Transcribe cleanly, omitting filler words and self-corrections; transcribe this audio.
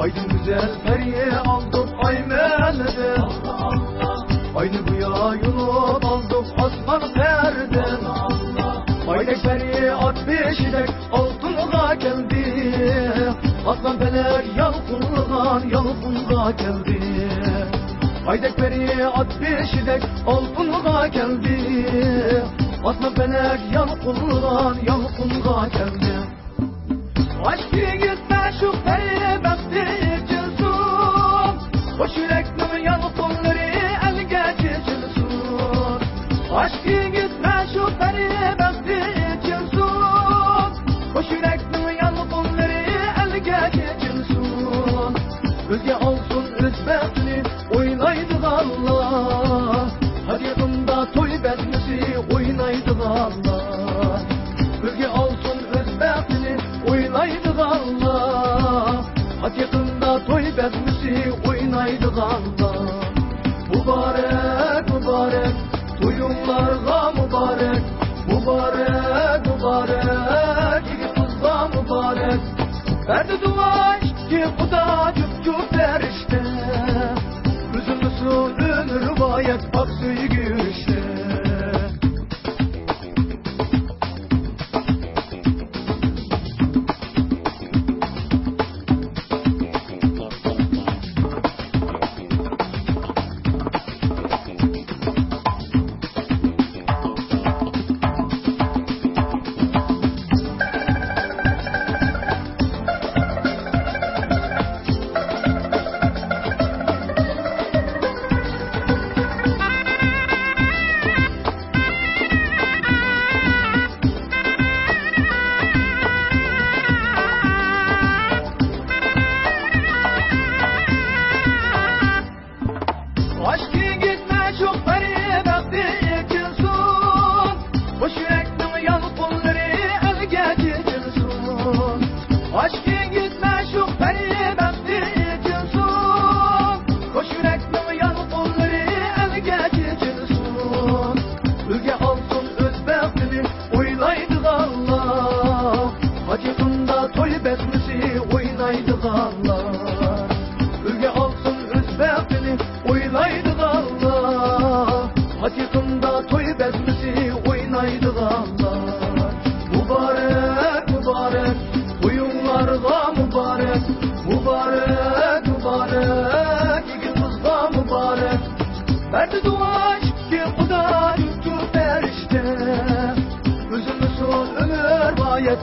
Aydın güzel periye aldık ay melede. Aynı bu yayılıp aldık asman perden. Aydek periye at beşidek altınlığa geldi. Aslan felek yalkınlığa geldi. Aydek periye at beşidek altınlığa geldi. Aslan felek yalkınlığa geldi. Aşk gitme şu periye bekti içilsin. Hoş yürekli yalkınları el geçilsin. Aşk gitme şu periye bekti içilsin. Hoş yürekli yalkınları el geçilsin. Özge olsun özbetini oynaydı Allah. Hakikında toy bezmesi oynaydı Allah. Özge olsun özbetini oynaydı Allah. Hakikında toy bezmesi oynaydı Allah. Mübarek mübarek toyunlarga mübarek. Mübarek mübarek iki kızla mübarek. Verdi dua ki Kuda cüp verişte. Üzülmüşsün ömür bayet bak suyu işte. Ülke olsun özbekini oynaydı Allah. Hakikında toy bezmesi oynaydı Allah. Mübarek mübarek oyunlarga mübarek. Mübarek mübarek iki kızla mübarek. Verdi dua ki Kuda cüp verişte. Üzülmüşsün ömür bayet